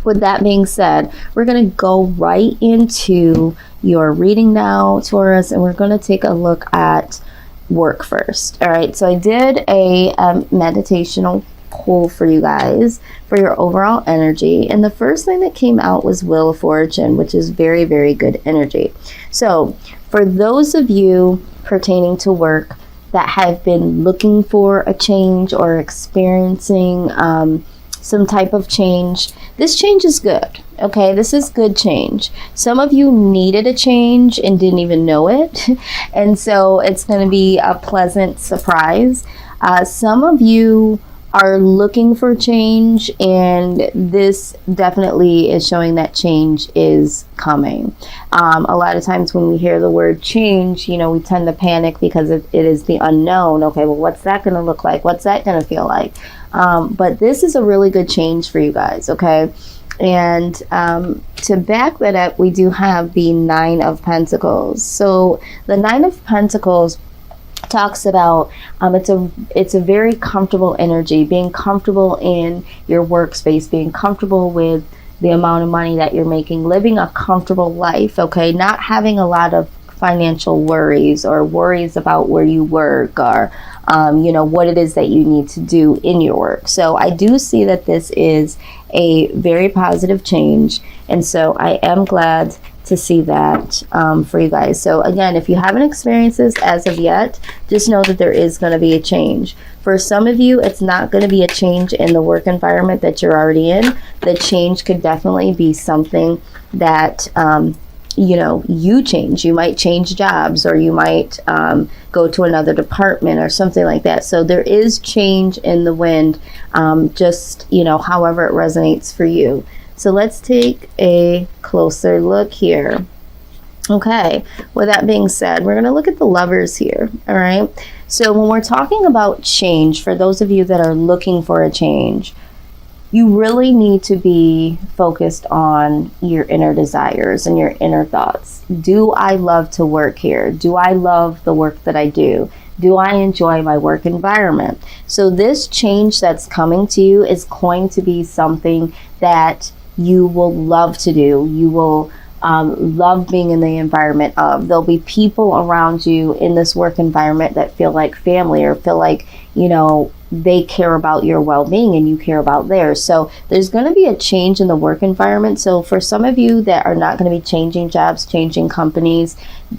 With that being said, we're going to go right into your reading now, Taurus, and we're going to take a look at work first. All right, so I did a meditational pull for you guys for your overall energy, and the first thing that came out was Wheel of Fortune, which is very, very good energy. So for those of you pertaining to work that have been looking for a change or experiencing some type of change, this change is good. Okay, this is good change. Some of you needed a change and didn't even know it, and so it's going to be a pleasant surprise. Some of you are looking for change, and this definitely is showing that change is coming. A lot of times when we hear the word change, you know, we tend to panic because it is the unknown. Okay, well, what's that going to look like? What's that going to feel like? But this is a really good change for you guys, okay? And to back that up, we do have the Nine of Pentacles. So the Nine of Pentacles talks about it's a very comfortable energy, being comfortable in your workspace, being comfortable with the amount of money that you're making, living a comfortable life, okay? Not having a lot of financial worries or worries about where you work or you know, what it is that you need to do in your work. So I do see that this is a very positive change, and so I am glad to see that for you guys. So again, if you haven't experienced this as of yet, just know that there is going to be a change. For some of you, it's not going to be a change in the work environment that you're already in. The change could definitely be something that you know, you change. You might change jobs, or you might go to another department or something like that. So there is change in the wind, just, you know, however it resonates for you. So let's take a closer look here. Okay, with that being said, we're going to look at the Lovers here, all right? So when we're talking about change, for those of you that are looking for a change, you really need to be focused on your inner desires and your inner thoughts. Do I love to work here? Do I love the work that I do? Do I enjoy my work environment? So this change that's coming to you is going to be something that you will love to do. You will love being in the environment of. There'll be people around you in this work environment that feel like family, or feel like, you know, they care about your well-being and you care about theirs. So there's going to be a change in the work environment. So for some of you that are not going to be changing jobs, changing companies,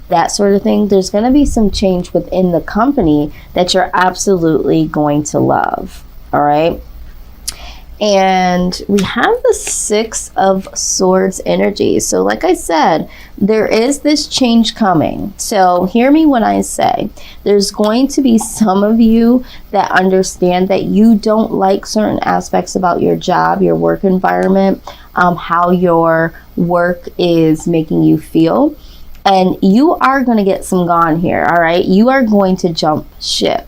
that sort of thing, there's going to be some change within the company that you're absolutely going to love. All right. And we have the Six of Swords energy. So like I said, there is this change coming. So hear me when I say there's going to be some of you that understand that you don't like certain aspects about your job, your work environment, how your work is making you feel. And you are going to get some gone here, all right? You are going to jump ship.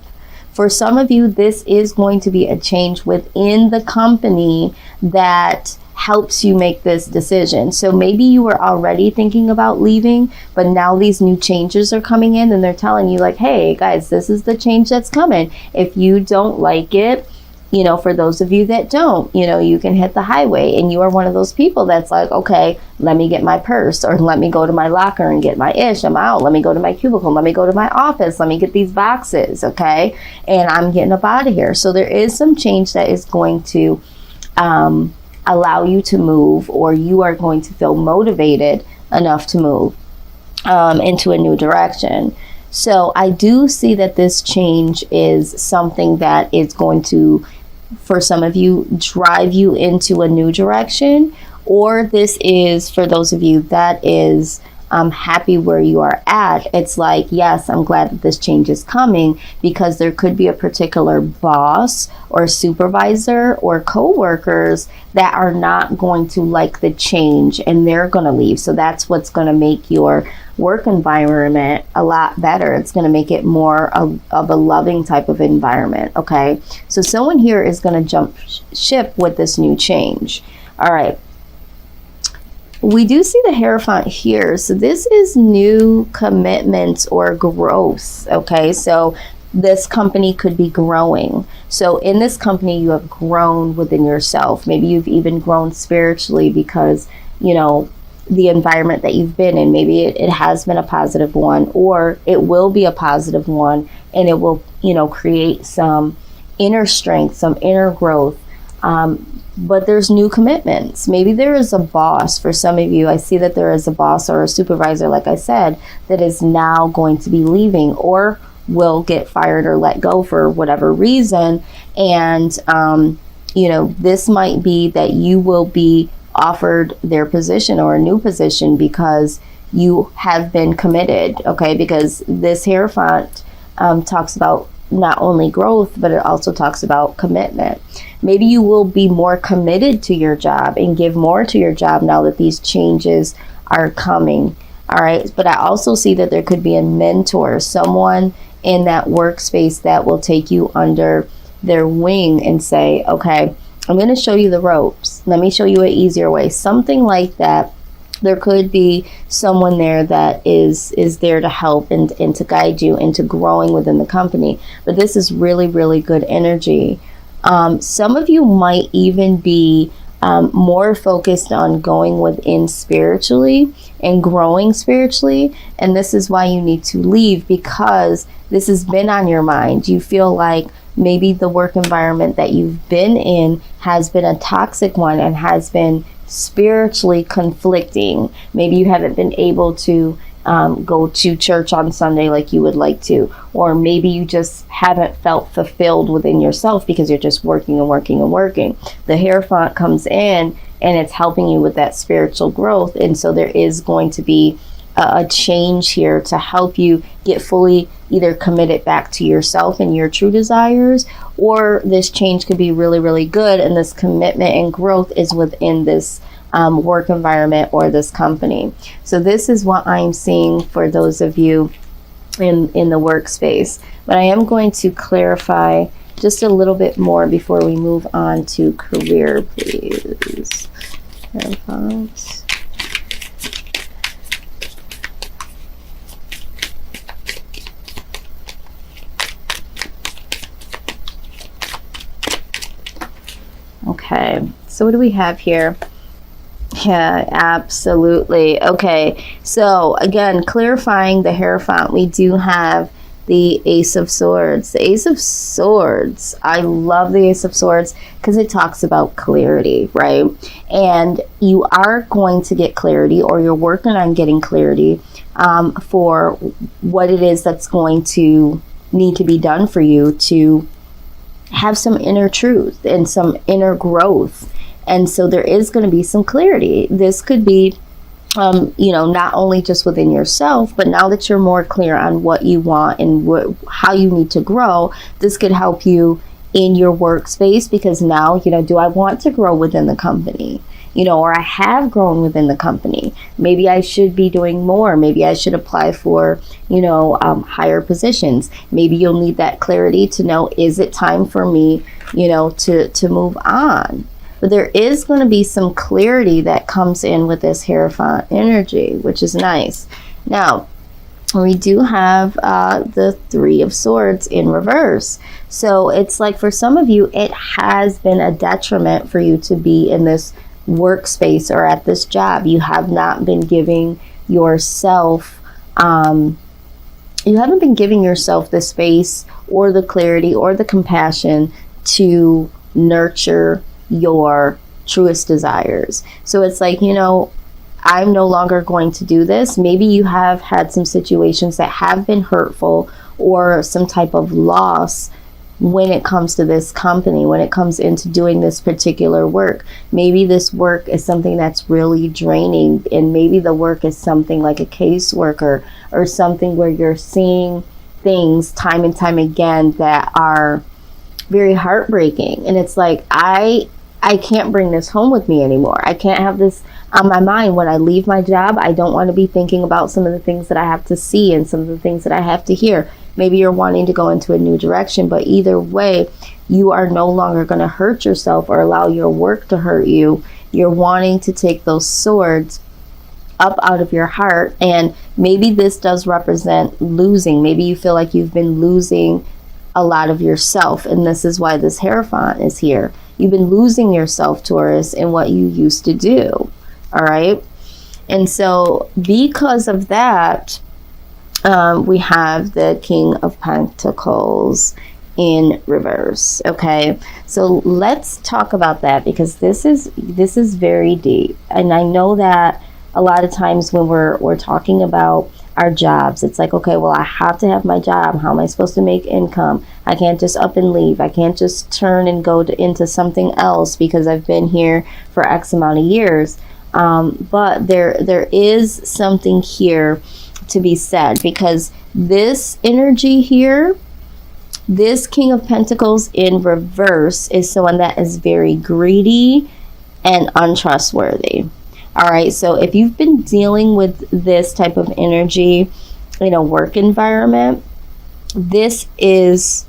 For some of you, this is going to be a change within the company that helps you make this decision. So maybe you were already thinking about leaving, but now these new changes are coming in and they're telling you like, hey guys, this is the change that's coming. If you don't like it, you know, for those of you that don't, you know, you can hit the highway, and you are one of those people that's like, okay, let me get my purse, or let me go to my locker and get my ish. I'm out. Let me go to my cubicle. Let me go to my office. Let me get these boxes. Okay. And I'm getting up out of here. So there is some change that is going to allow you to move, or you are going to feel motivated enough to move into a new direction. So I do see that this change is something that is going to, for some of you, drive you into a new direction, or this is for those of you that is happy where you are at. It's like, yes, I'm glad that this change is coming, because there could be a particular boss or supervisor or co-workers that are not going to like the change, and they're going to leave. So that's what's going to make your work environment a lot better. It's going to make it more of a loving type of environment. Okay, so someone here is going to jump ship with this new change. All right, we do see the Hierophant here. So this is new commitments or growth. Okay, so this company could be growing. So in this company, you have grown within yourself. Maybe you've even grown spiritually because, you know, the environment that you've been in, maybe it has been a positive one, or it will be a positive one, and it will, you know, create some inner strength, some inner growth. But there's new commitments. Maybe there is a boss for some of you. I see that there is a boss or a supervisor, like I said, that is now going to be leaving or will get fired or let go for whatever reason. And, you know, this might be that you will be offered their position or a new position because you have been committed. Okay, because this Hierophant talks about not only growth, but it also talks about commitment. Maybe you will be more committed to your job and give more to your job now that these changes are coming. All right. But I also see that there could be a mentor, someone in that workspace that will take you under their wing and say, okay, I'm going to show you the ropes. Let me show you an easier way. Something like that. There could be someone there that is there to help and to guide you into growing within the company. But this is really, really good energy. Some of you might even be more focused on going within spiritually and growing spiritually. And this is why you need to leave, because this has been on your mind. You feel like maybe the work environment that you've been in has been a toxic one and has been spiritually conflicting. Maybe you haven't been able to go to church on Sunday like you would like to, or maybe you just haven't felt fulfilled within yourself because you're just working and working and working. The Hierophant comes in and it's helping you with that spiritual growth, and so there is going to be a change here to help you get fully either committed back to yourself and your true desires, or this change could be really, really good, and this commitment and growth is within this work environment or this company. So this is what I'm seeing for those of you in the workspace. But I am going to clarify just a little bit more before we move on to career, please. Okay, so what do we have here? Yeah, absolutely. Okay, so again, clarifying the Hierophant, we do have the Ace of Swords. The Ace of Swords, I love the Ace of Swords because it talks about clarity, right? And you are going to get clarity, or you're working on getting clarity for what it is that's going to need to be done for you to have some inner truth and some inner growth. And so there is going to be some clarity. This could be, you know, not only just within yourself, but now that you're more clear on what you want and how you need to grow, this could help you in your workspace, because now, you know, do I want to grow within the company? You know, or I have grown within the company. Maybe I should be doing more. Maybe I should apply for, you know, higher positions. Maybe you'll need that clarity to know, is it time for me, you know, to move on? But there is going to be some clarity that comes in with this Hierophant energy, which is nice. Now, we do have the Three of Swords in reverse. So it's like for some of you, it has been a detriment for you to be in this workspace or at this job. You have not been giving yourself, you haven't been giving yourself the space or the clarity or the compassion to nurture your truest desires. So it's like, you know, I'm no longer going to do this. Maybe you have had some situations that have been hurtful or some type of loss when it comes to this company, when it comes into doing this particular work. Maybe this work is something that's really draining, and maybe the work is something like a caseworker or something where you're seeing things time and time again that are very heartbreaking. And it's like, I can't bring this home with me anymore. I can't have this on my mind when I leave my job. I don't want to be thinking about some of the things that I have to see and some of the things that I have to hear. Maybe you're wanting to go into a new direction, but either way, you are no longer going to hurt yourself or allow your work to hurt you. You're wanting to take those swords up out of your heart. And maybe this does represent losing. Maybe you feel like you've been losing a lot of yourself. And this is why this Hierophant is here. You've been losing yourself, Taurus, in what you used to do. All right. And so because of that, we have the King of Pentacles in reverse. Okay, so let's talk about that, because this is very deep. And I know that a lot of times when we're talking about our jobs, it's like, okay, well, I have to have my job. How am I supposed to make income? I can't just up and leave. I can't just turn and go into something else because I've been here for X amount of years. But there is something here to be said, because this energy here, this King of Pentacles in reverse, is someone that is very greedy and untrustworthy. All right, so if you've been dealing with this type of energy in a work environment, this is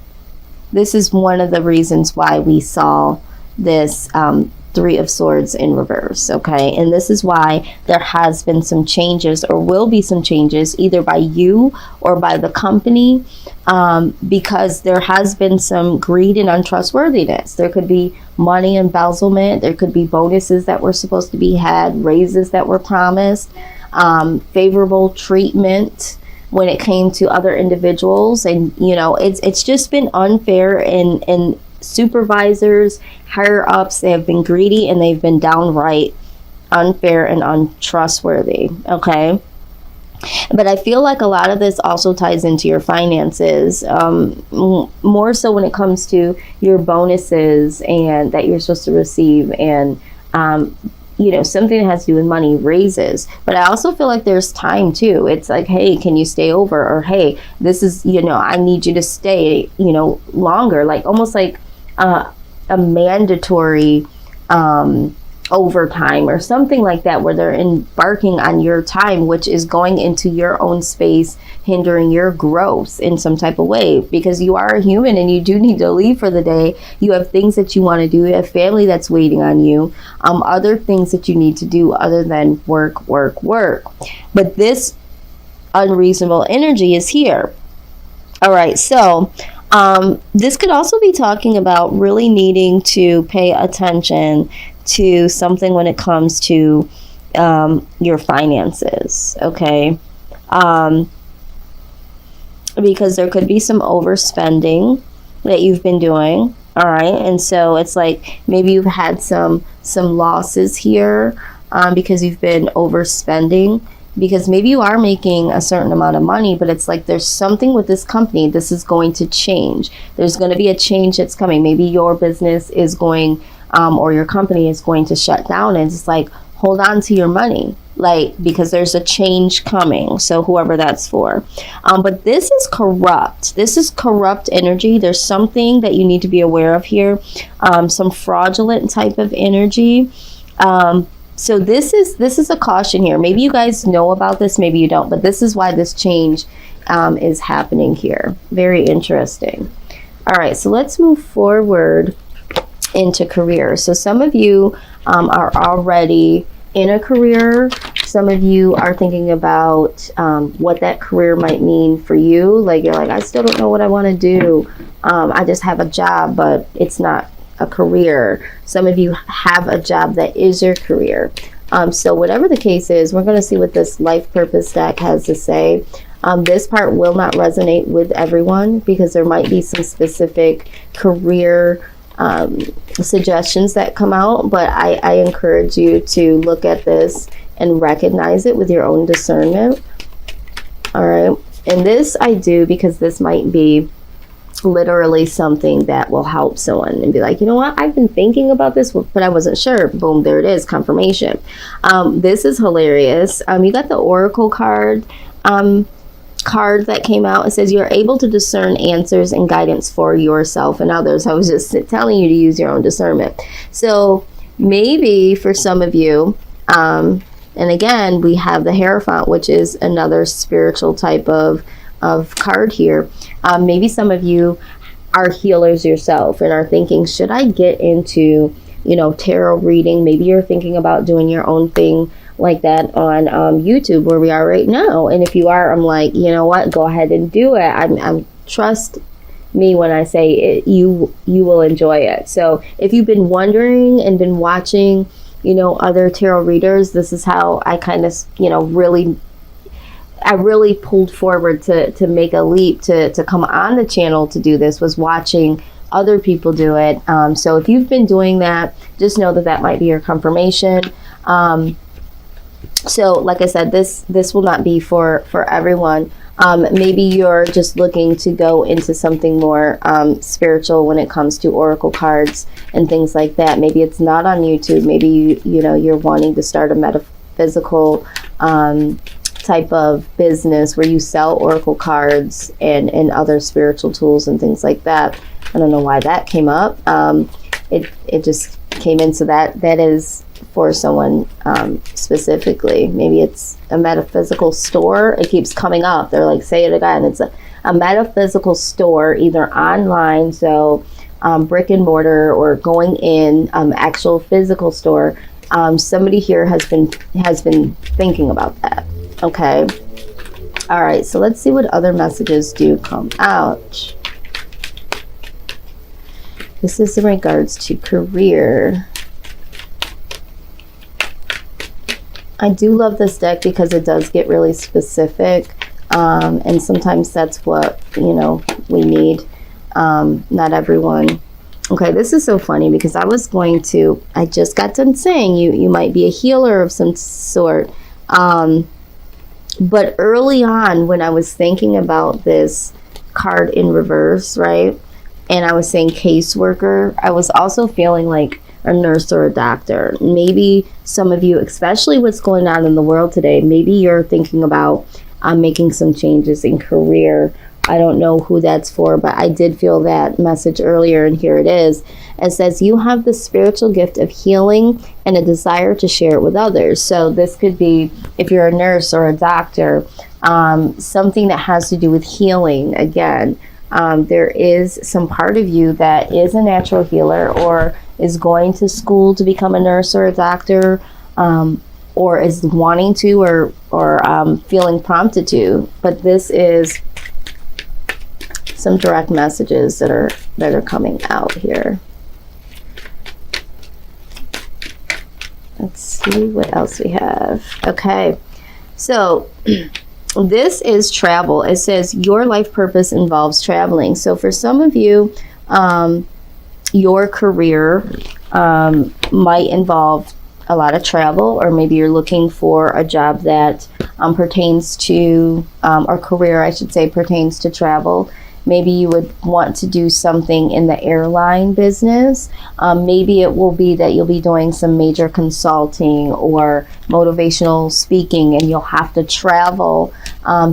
one of the reasons why we saw this Three of Swords in reverse. Okay, and this is why there has been some changes, or will be some changes, either by you or by the company, because there has been some greed and untrustworthiness. There could be money embezzlement, there could be bonuses that were supposed to be had, raises that were promised, favorable treatment when it came to other individuals. And you know, it's just been unfair, and supervisors, higher ups, they have been greedy, and they've been downright unfair and untrustworthy. Okay, but I feel like a lot of this also ties into your finances, more so when it comes to your bonuses and that you're supposed to receive, and you know, something that has to do with money, raises. But I also feel like there's time too. It's like, hey, can you stay over? Or hey, this is, you know, I need you to stay, you know, longer, like almost like a mandatory overtime or something like that, where they're embarking on your time, which is going into your own space, hindering your growth in some type of way, because you are a human and you do need to leave for the day. You have things that you want to do, you have family that's waiting on you, other things that you need to do other than work. But this unreasonable energy is here. All right, so this could also be talking about really needing to pay attention to something when it comes to your finances. Okay, because there could be some overspending that you've been doing. All right, and so it's like maybe you've had some losses here because you've been overspending, because maybe you are making a certain amount of money, but it's like there's something with this company. This is going to change. There's going to be a change that's coming. Maybe your business is going or your company is going to shut down, and it's like, hold on to your money, like, because there's a change coming. So whoever that's for. But this is corrupt. This is corrupt energy. There's something that you need to be aware of here. Some fraudulent type of energy. So this is a caution here. Maybe you guys know about this, maybe you don't, but this is why this change is happening here. Very interesting. All right, so let's move forward into career. So some of you are already in a career. Some of you are thinking about what that career might mean for you. Like, you're like, I still don't know what I want to do. I just have a job, but it's not a career. Some of you have a job that is your career. So whatever the case is, we're going to see what this life purpose deck has to say. This part will not resonate with everyone, because there might be some specific career suggestions that come out, but I encourage you to look at this and recognize it with your own discernment. All right, and this I do because this might be literally something that will help someone and be like, you know what, I've been thinking about this, but I wasn't sure. Boom, there it is, confirmation. This is hilarious. You got the Oracle card that came out. It says you're able to discern answers and guidance for yourself and others. I was just telling you to use your own discernment. So maybe for some of you, and again, we have the Hierophant, which is another spiritual type of card here. Maybe some of you are healers yourself and are thinking, should I get into, you know, tarot reading? Maybe you're thinking about doing your own thing like that on YouTube, where we are right now. And if you are, I'm like, you know what, go ahead and do it. I'm trust me when I say it, you will enjoy it. So if you've been wondering and been watching, other tarot readers, this is how I kind of, I really pulled forward to make a leap to come on the channel to do this, was watching other people do it. So if you've been doing that, just know that might be your confirmation. So like I said, this will not be for everyone. Maybe you're just looking to go into something more spiritual when it comes to oracle cards and things like that. Maybe it's not on YouTube. Maybe you're wanting to start a metaphysical type of business where you sell oracle cards and other spiritual tools and things like that. I don't know why that came up. It just came in, so that is for someone specifically. Maybe it's a metaphysical store. It keeps coming up. They're like, say it again. It's a metaphysical store, either online, so brick and mortar, or going in actual physical store. Somebody here has been thinking about that. Okay. All right. So let's see what other messages do come out. This is in regards to career. I do love this deck because it does get really specific, and sometimes that's what we need. Not everyone. Okay, this is so funny because I just got done saying you might be a healer of some sort, but early on when I was thinking about this card in reverse, right, and I was saying caseworker, I was also feeling like a nurse or a doctor. Maybe some of you, especially what's going on in the world today, maybe you're thinking about making some changes in career. I don't know who that's for, but I did feel that message earlier, and here it is. It says, you have the spiritual gift of healing and a desire to share it with others. So this could be, if you're a nurse or a doctor, something that has to do with healing. Again, there is some part of you that is a natural healer, or is going to school to become a nurse or a doctor, or is wanting to, or feeling prompted to. But this is some direct messages that are coming out here. Let's see what else we have. Okay, so this is travel. It says your life purpose involves traveling. So for some of you, your career might involve a lot of travel, or maybe you're looking for a job that pertains to, or career, I should say, pertains to travel. Maybe you would want to do something in the airline business. Maybe it will be that you'll be doing some major consulting or motivational speaking, and you'll have to travel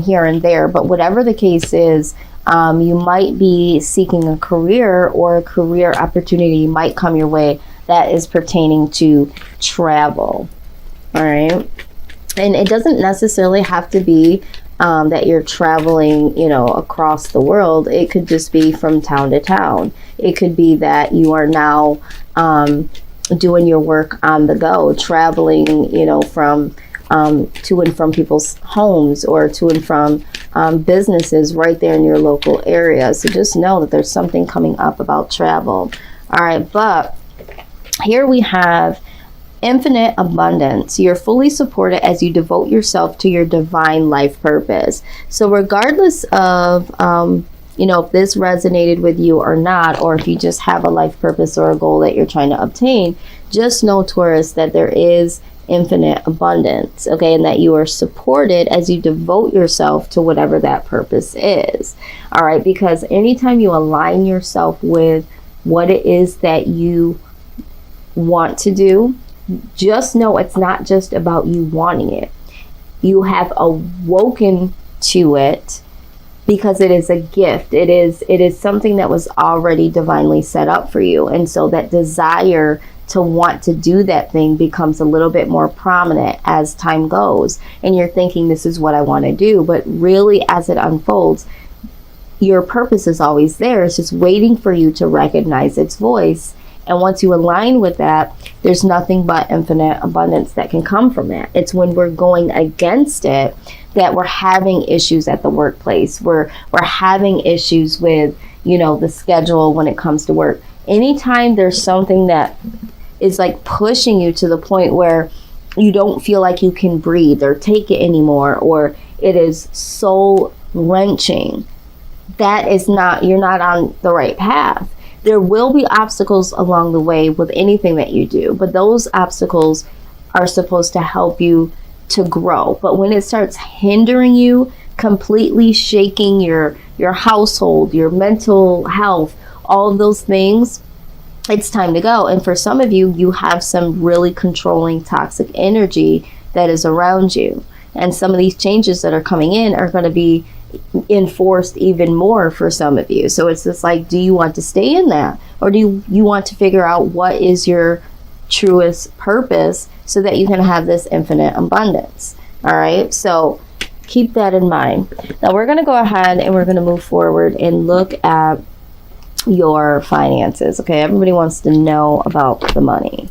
here and there. But whatever the case is, you might be seeking a career, or a career opportunity might come your way that is pertaining to travel. All right. And it doesn't necessarily have to be that you're traveling, across the world. It could just be from town to town. It could be that you are now doing your work on the go, traveling, from to and from people's homes, or to and from businesses right there in your local area. So just know that there's something coming up about travel. All right, but here we have infinite abundance. You're fully supported as you devote yourself to your divine life purpose. So regardless of if this resonated with you or not, or if you just have a life purpose or a goal that you're trying to obtain, just know, Taurus, that there is infinite abundance, okay, and that you are supported as you devote yourself to whatever that purpose is. All right, because anytime you align yourself with what it is that you want to do, just know it's not just about you wanting it. You have awoken to it because it is a gift. It is something that was already divinely set up for you. And so that desire to want to do that thing becomes a little bit more prominent as time goes. And you're thinking, this is what I want to do. But really, as it unfolds, your purpose is always there. It's just waiting for you to recognize its voice. And once you align with that, there's nothing but infinite abundance that can come from that. It's when we're going against it that we're having issues at the workplace. We're having issues with, the schedule when it comes to work. Anytime there's something that is like pushing you to the point where you don't feel like you can breathe or take it anymore, or it is soul wrenching, you're not on the right path. There will be obstacles along the way with anything that you do, but those obstacles are supposed to help you to grow. But when it starts hindering you, completely shaking your household, your mental health, all of those things, it's time to go. And for some of you, you have some really controlling toxic energy that is around you. And some of these changes that are coming in are going to be enforced even more for some of you. So it's just like, do you want to stay in that? Or do you want to figure out what is your truest purpose so that you can have this infinite abundance? All right. So keep that in mind. Now we're going to go ahead and we're going to move forward and look at your finances. Okay. Everybody wants to know about the money.